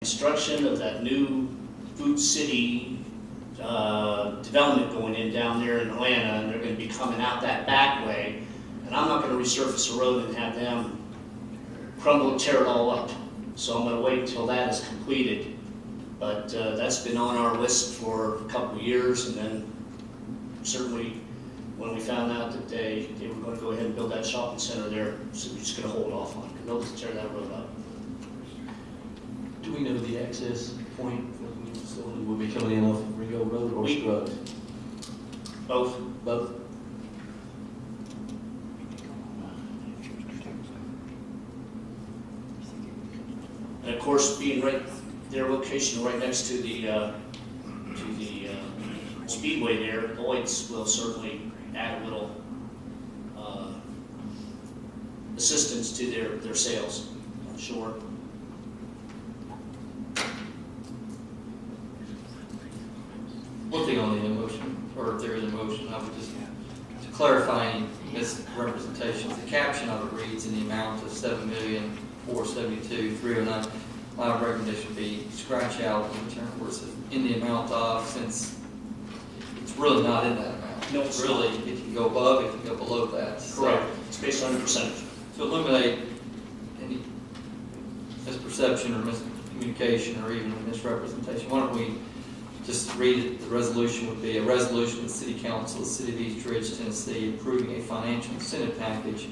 construction of that new Food City development going in down there in Atlanta, and they're going to be coming out that back way. And I'm not going to resurface the road and have them crumble and tear it all up. So I'm going to wait until that is completed. But that's been on our list for a couple of years, and then certainly when we found out that they were going to go ahead and build that shopping center there, so we're just going to hold off on it. They'll just tear that road up. Do we know the access point for the new facility will be coming in off of Ringo Road or Scruggs? Both. Both? And of course, being right, their location right next to the speedway there, Lloyd's will certainly add a little assistance to their sales, I'm sure. One thing on the motion, or if there is a motion, I would just, to clarify any misrepresentations, the caption of it reads in the amount of $7,472,309. My recommendation would be scratch out the term where it says in the amount of, since it's really not in that amount. No, it's really, it can go above, it can go below that. Correct. It's based on the percentage. To eliminate any misperception or miscommunication or even misrepresentation, why don't we just read it? The resolution would be a resolution of the City Council of the City of East Ridge, Tennessee, approving a financial incentive package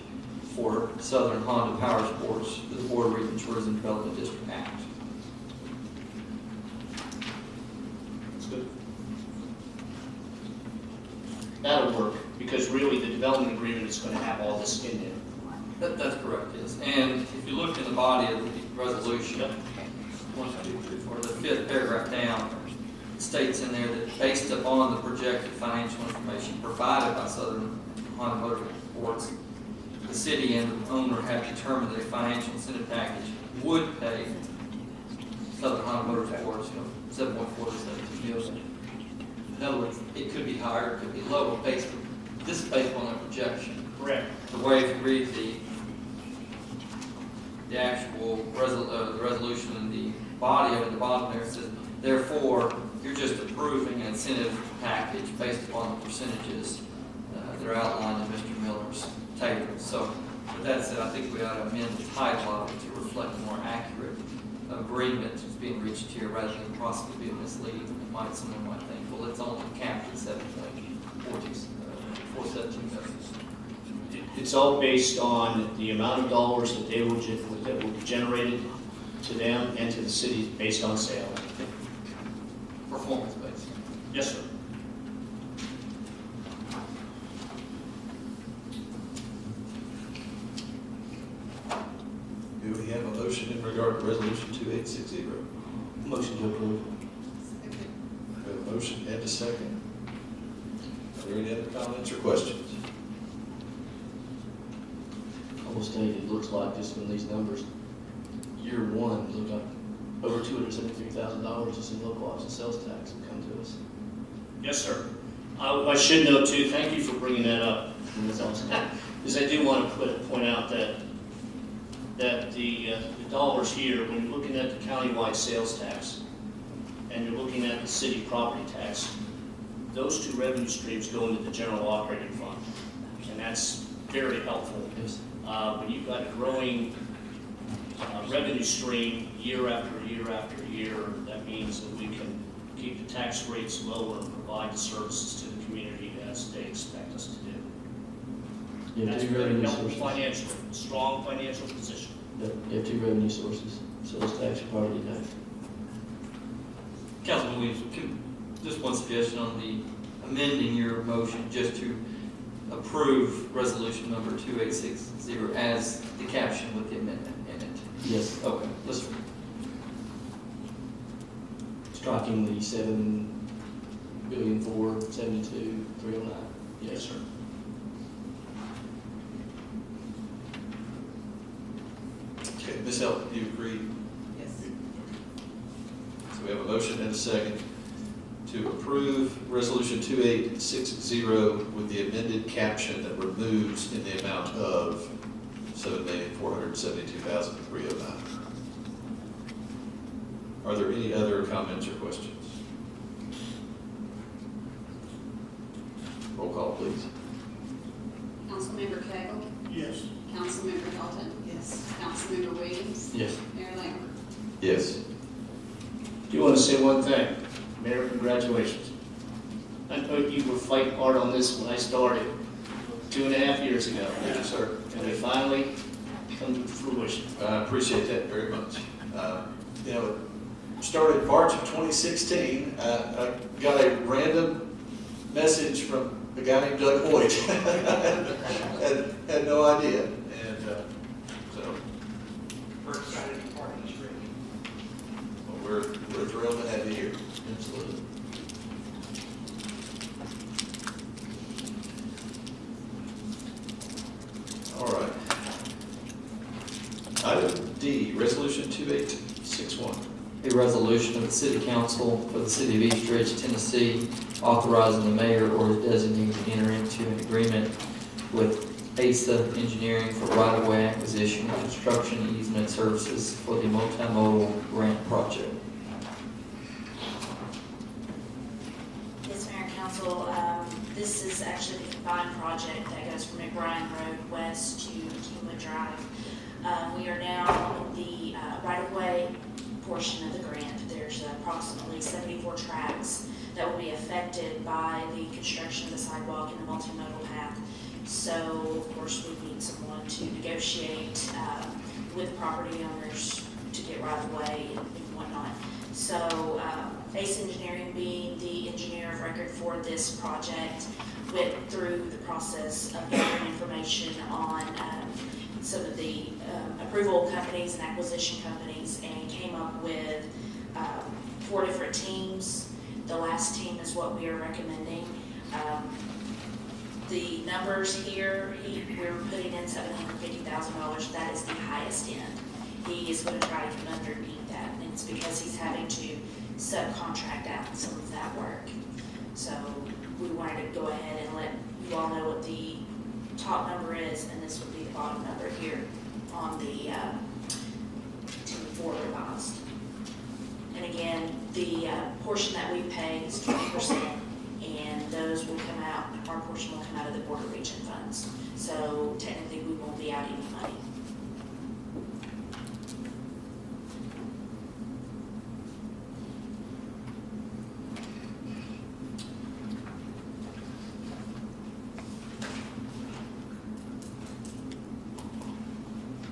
for Southern Honda Power Sports to the Board of Region Tourism Development District Act. That's good. That'll work, because really the development agreement is going to have all this in there. That's correct, yes. And if you look in the body of the resolution, 1, 2, 3, 4, the fifth paragraph down, it states in there that based upon the projected financial information provided by Southern Honda Motor Sports, the city and the owner have determined that a financial incentive package would pay Southern Honda Motor Sports, 7.4 to 17 million. In other words, it could be higher, it could be lower, this is based on a projection. Correct. The way if you read the actual the resolution and the body of it, the bottom there, it says, therefore, you're just approving an incentive package based upon the percentages that are outlined in Mr. Miller's table. So, with that said, I think we ought to amend the title of it to reflect a more accurate agreement that's being reached here rather than possibly being misleading. Someone might think, well, it's only capped at 7.417 million. It's all based on the amount of dollars that they will that will be generated to them and to the city based on sale. Performance based. Yes, sir. Do we have a motion in regard to resolution 2860? Motion to approve. We have a motion and a second. Are there any other comments or questions? I will state it looks like just from these numbers, year one, look like over $273,000 just in local option sales tax will come to us. Yes, sir. I should note too, thank you for bringing that up, because I do want to point out that the dollars here, when you're looking at the countywide sales tax and you're looking at the city property tax, those two revenue streams go into the general operating fund, and that's very helpful. Yes. When you've got a growing revenue stream year after year after year, that means that we can keep the tax rates lower and provide the services to the community as they expect us to do. You have That's two very revenue helpful sources. financially, strong financial position. You have two revenue sources, sales tax and property tax. Councilman Williams, just one suggestion on the amending your motion just to approve resolution number 2860 as the caption with the amendment in it. Yes. Okay, let's, Striking the 7,472,309. Yes, sir. Okay, Ms. Elton, do you agree? Yes. So we have a motion and a second to approve resolution 2860 with the amended caption that removes in the amount of $7,472,309. Are there any other comments or questions? Roll call, please. Councilmember Cagle? Yes. Councilmember Hilton? Yes. Councilmember Williams? Yes. Mayor Lambert? Yes. Do want to say one thing. Mayor, congratulations. I know you were fighting hard on this when I started 2.5 years ago. Thank you, sir. And it finally come to fruition. I appreciate that very much. You know, it started March of 2016. I got a random message from a guy named Doug Hoyt. had no idea. And so We're excited to be part of this group. well, we're thrilled to have you here. Absolutely. All right. Item D, Resolution 2861. A resolution of the City Council for the City of East Ridge, Tennessee, authorizing the mayor or his designee to enter into an agreement with ASA Engineering for right-of-way acquisition and construction easement services for the multimodal grant project. Yes, Mayor and Council, this is actually the combined project that goes from McBrien Road west to Kingwood Drive. We are now on the right-of-way portion of the grant. There's approximately 74 tracks that will be affected by the construction of the sidewalk and the multimodal path. So, of course, we need someone to negotiate with property owners to get right-of-way and whatnot. So, ACE Engineering, being the engineer of record for this project, went through the process of gathering information on some of the approval companies and acquisition companies, and came up with 4 different teams. The last team is what we are recommending. The numbers here, we're putting in $750,000. That is the highest end. He is going to try to come underneath that, and it's because he's having to subcontract out some of that work. So we wanted to go ahead and let you all know what the top number is, and this would be the bottom number here on the Team 4 revised. And again, the portion that we pay is 20%, and those will come out, our portion will come out of the Border Region funds. So technically, we won't be out any money.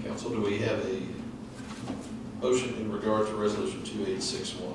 Council, do we have a motion in regard to Resolution 2861?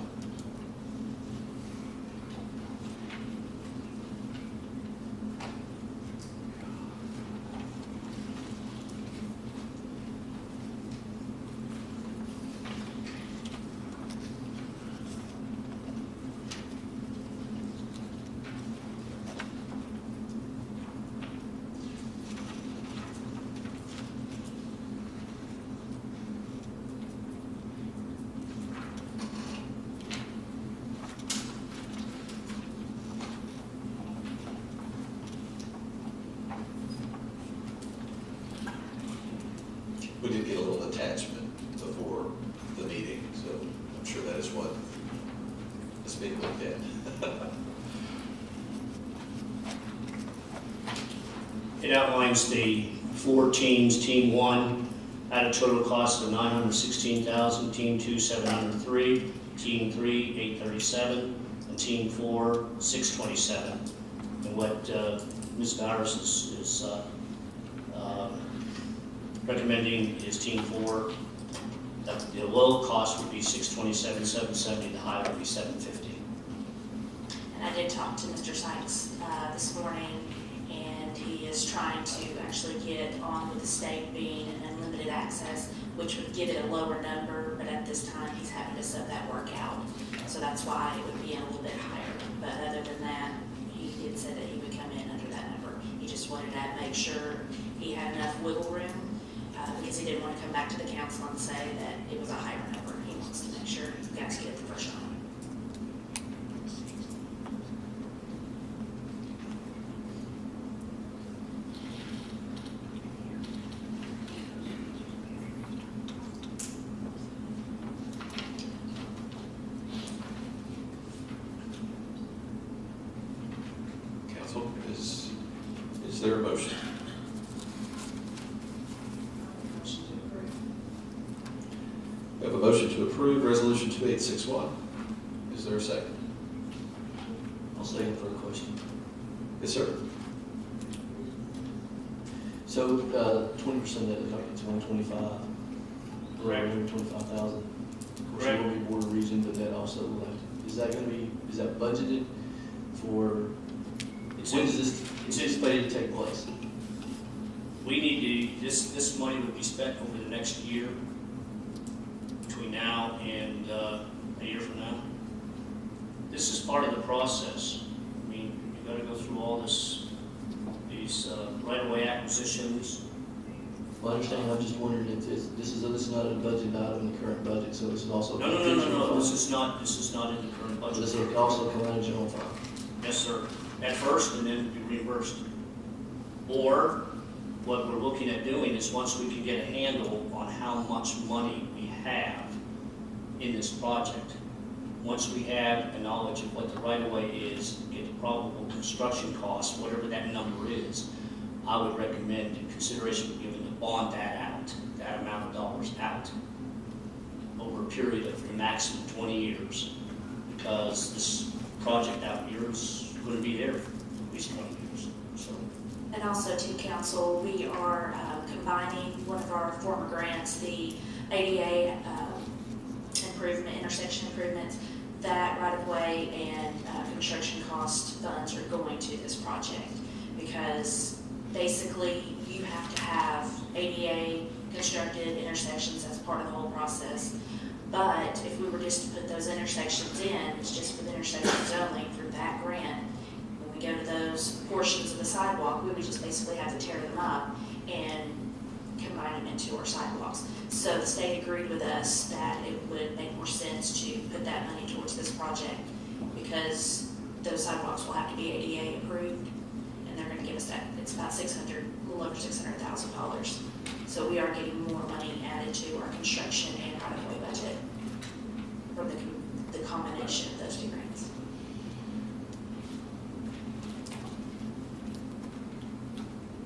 We did get a little attachment before the meeting, so I'm sure that is what is being looked at. It outlines the 4 teams. Team 1 had a total cost of $916,000, Team 2, $703,000, Team 3, $837,000, and Team 4, $627,000. And what Ms. Bowers is recommending is Team 4, that the low cost would be $627,000, $770,000, the high would be $750,000. And I did talk to Mr. Sykes this morning, and he is trying to actually get on with the state being an unlimited access, which would give it a lower number, but at this time, he's having to sub that work out. So that's why it would be a little bit higher. But other than that, he did say that he would come in under that number. He just wanted to make sure he had enough wiggle room, because he didn't want to come back to the council and say that it was a higher number. He wants to make sure you guys get it the first time. Is there a motion? Motion to approve. We have a motion to approve Resolution 2861. Is there a second? I'll second for a question. Yes, sir. So, 20% of it, like it's 125. Correct. 125,000. Of course, Correct. it will be board of region, but that also, like, is that gonna be, is that budgeted for, It's when in- is this it's in- anticipated to take place? We need to, this money would be spent over the next year, between now and a year from now. This is part of the process. I mean, you gotta go through all these right-of-way acquisitions. Well, I understand, I'm just wondering if this is not a budget item in the current budget, so this is also. No, this is not in the current budget. This will also come out of general fund. Yes, sir. At first, and then be reimbursed. Or, what we're looking at doing is once we can get a handle on how much money we have in this project, once we have a knowledge of what the right-of-way is, get the probable construction cost, whatever that number is, I would recommend in consideration of giving to bond that out, that amount of dollars out, over a period of the maximum 20 years, because this project out here is going to be there for at least 20 years, so. And also to council, we are combining one of our former grants, the ADA improvement, intersection improvements, that right-of-way and construction cost funds are going to this project. Because basically, you have to have ADA constructed intersections as part of the whole process. But if we were just to put those intersections in, it's just for the intersections only for that grant. When we go to those portions of the sidewalk, we would just basically have to tear them up and combine them into our sidewalks. So the state agreed with us that it would make more sense to put that money towards this project because those sidewalks will have to be ADA approved, and they're gonna give us that, it's about a little over $600,000. So we are getting more money added to our construction and right-of-way budget from the combination of those two grants.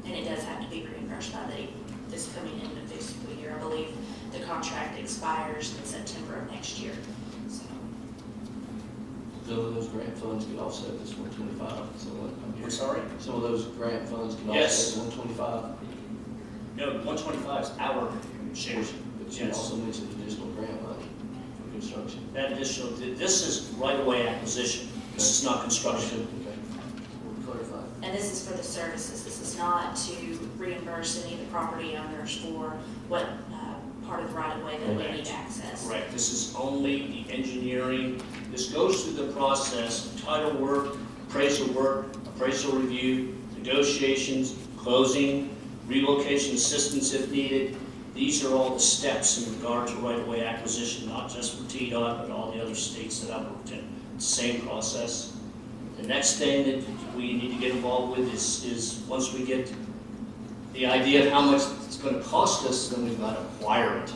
And it does have to be reimbursed by this coming end of fiscal year. I believe the contract expires in September of next year, so. Some of those grant funds could offset this 125, so what, I'm I'm here. sorry? Some of those grant funds could Yes. offset the 125. No, 125 is our share. But you Yes. also mentioned additional grant money for construction. That additional, this is right-of-way acquisition. This is not construction. Okay, we'll clarify. And this is for the services. This is not to reimburse any of the property owners for what part of the right-of-way that we need access. Correct. This is only the engineering. This goes through the process, title work, appraisal review, negotiations, closing, relocation assistance if needed. These are all the steps in regard to right-of-way acquisition, not just for TDOT, but all the other states that I've worked in. Same process. The next thing that we need to get involved with is once we get the idea of how much it's going to cost us, then we've got to acquire it.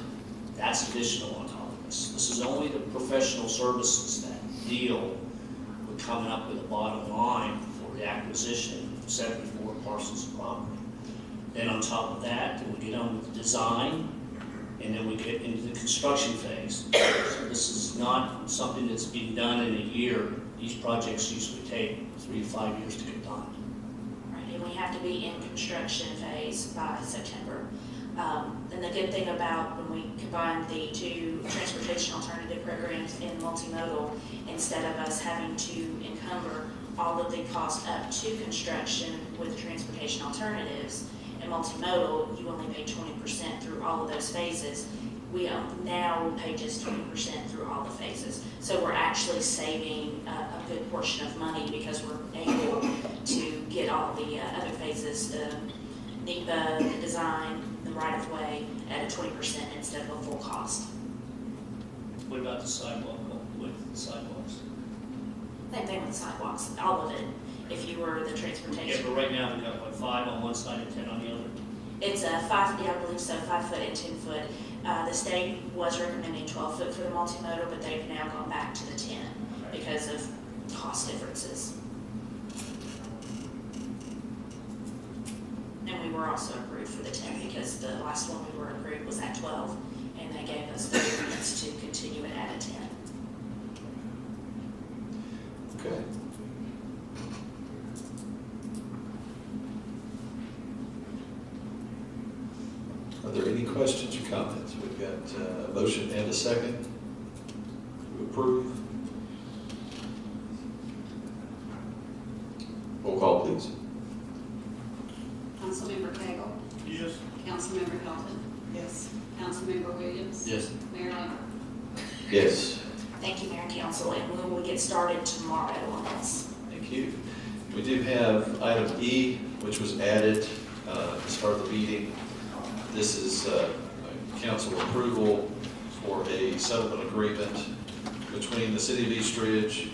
That's additional on top of this. This is only the professional services that deal with coming up with a bottom line for the acquisition of 74 parcels of property. Then on top of that, then we get on with the design, and then we get into the construction phase. So this is not something that's being done in a year. These projects usually take 3 to 5 years to get done. Right, and we have to be in construction phase by September. And the good thing about when we combine the two transportation alternative programs in multimodal, instead of us having to encumber all of the cost up to construction with the transportation alternatives, in multimodal, you only pay 20% through all of those phases. We now will pay just 20% through all the phases. So we're actually saving a good portion of money because we're able to get all the other phases, the NEPA, the design, the right-of-way at a 20% instead of a full cost. What about the sidewalk, with the sidewalks? Same thing with sidewalks, all of it. If you were the Yeah, transportation, but right now, we've got, what, 5 on one side and 10 on the other? it's a 5, yeah, I believe so, 5 foot and 10 foot. The state was recommending 12 foot for the multimodal, but they've now gone back to the 10 because of cost differences. also approved for the 10 because the last one we were approved was at 12, and they gave us the variance to continue it at a 10. Okay. Are there any questions or comments? We've got a motion and a second to approve. Roll call, please. Councilmember Cagle. Yes. Councilmember Hilton. Yes. Councilmember Williams. Yes. Mayor Lambert. Yes. Thank you, Mayor and Council, and we will get started tomorrow on this. Thank you. We do have item E, which was added at the start of the meeting. This is council approval for a settlement agreement between the city of East Ridge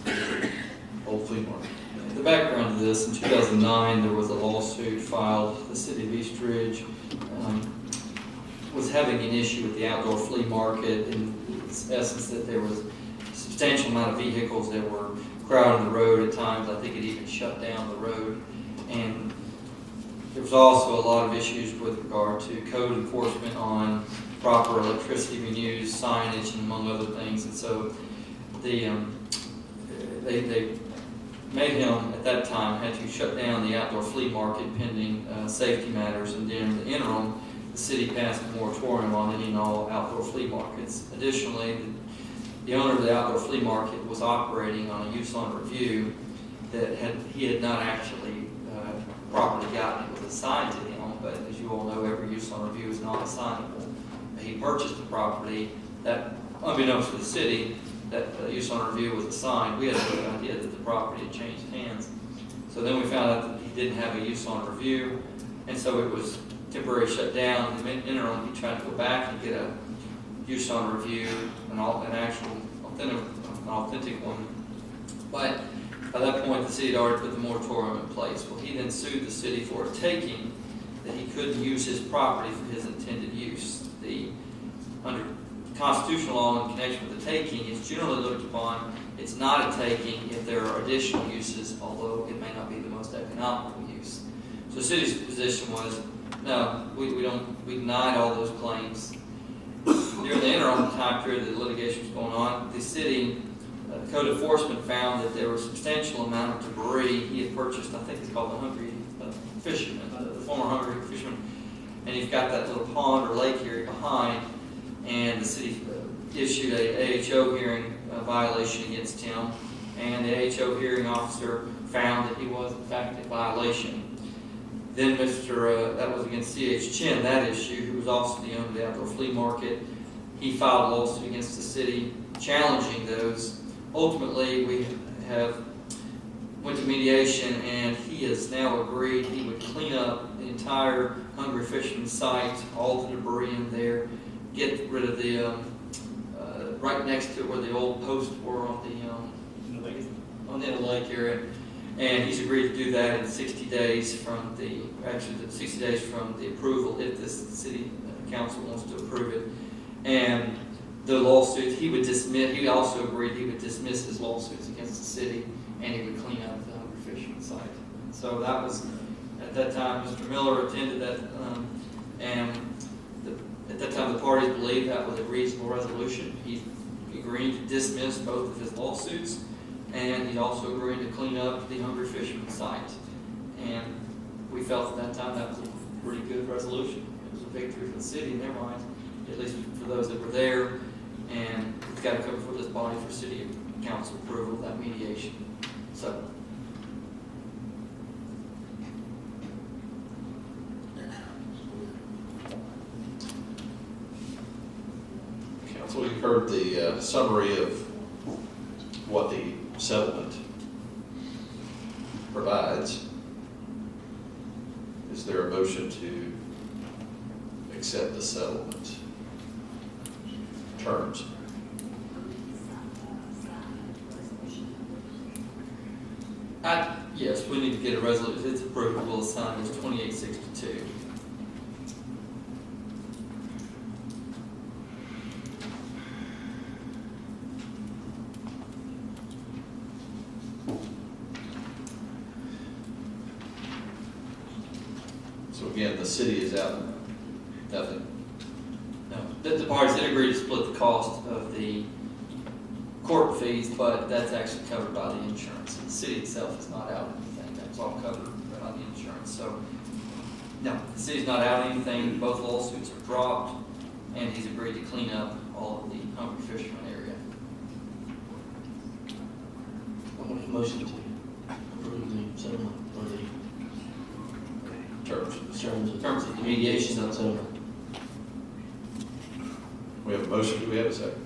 and Old Flea Market. The background to this, in 2009, there was a lawsuit filed. The city of East Ridge was having an issue with the outdoor flea market, in essence that there was a substantial amount of vehicles that were crowding the road at times. I think it even shut down the road. And there was also a lot of issues with regard to code enforcement on proper electricity being used, signage, and among other things. And so they made him, at that time, had to shut down the outdoor flea market pending safety matters. And during the interim, the city passed a moratorium on any and all outdoor flea markets. Additionally, the owner of the outdoor flea market was operating on a use on review that he had not actually properly gotten. It was assigned to him, but as you all know, every use on review is not assignable. He purchased the property that, unbeknownst to the city, that use on review was assigned. We had no idea that the property had changed hands. So then we found out that he didn't have a use on review, and so it was temporarily shut down. In the interim, he tried to go back and get a use on review, an actual authentic one. But by that point, the city had already put the moratorium in place. Well, he then sued the city for a taking, that he couldn't use his property for his intended use. Under constitutional law in connection with the taking, it's generally looked upon, it's not a taking if there are additional uses, although it may not be the most economical use. So the city's position was, no, we denied all those claims. During the interim time period that the litigation was going on, the city code enforcement found that there was a substantial amount of debris. He had purchased, I think it's called the Hungry Fisherman, the former Hungry Fisherman, and you've got that little pond or lake area behind, and the city issued a AHO hearing violation against him, and the AHO hearing officer found that he was in fact in violation. Then that was against C.H. Chin, that issue, who was also the owner of the outdoor flea market. He filed a lawsuit against the city challenging those. Ultimately, we went to mediation, and he has now agreed he would clean up the entire Hungry Fisherman site, all the debris in there, get rid of the, right next to where the old posts were on the lake area. And he's agreed to do that in 60 days from the 60 days from the approval, if this city council wants to approve it. And the lawsuit, he also agreed he would dismiss his lawsuits against the city, and he would clean up the Hungry Fisherman site. So that was, at that time, Mr. Miller attended that, at that time the parties believed that was a reasonable resolution. He agreed to dismiss both of his lawsuits, and he also agreed to clean up the Hungry Fisherman site. And we felt at that time that was a pretty good resolution. It was a victory for the city in their minds, at least for those that were there. And it's got to come before this body for city council approval of that mediation. So. Council, you've heard the summary of what the settlement provides. Is there a motion to accept the settlement terms? Yes, we need to get a resolution. It's approved. We'll assign this 2862. again, the city is out, nothing. No, the parties did agree to split the cost of the court fees, but that's actually covered by the insurance. The city itself is not out anything, that's all covered by the insurance. So, no, the city's not out anything, both lawsuits are dropped, and he's agreed to clean up all of the Hungry Fisherman area. I'll make a motion to approve the settlement or the Terms. terms of the mediation and settlement. We have a motion, do we have a second?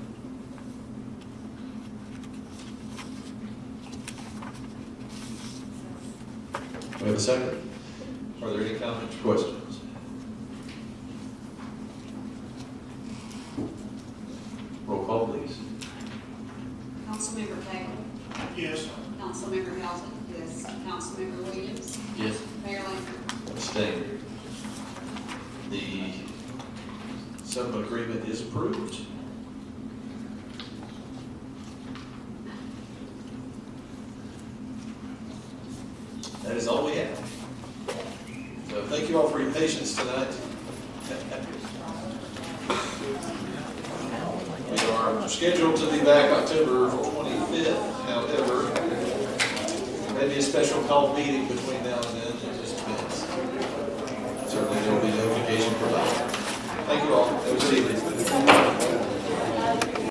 We have a second. Are there any comments or questions? Roll call, please. Councilmember Cagle. Yes. Councilmember Hilton. Yes. Councilmember Williams. Yes. Mayor Lambert. Abstain. The settlement agreement is approved. That is all we have. So thank you all for your patience tonight. We are scheduled to be back October 25th, however, maybe a special call meeting between now and then, it just depends. Certainly there will be notification provided. Thank you all. Have a good evening.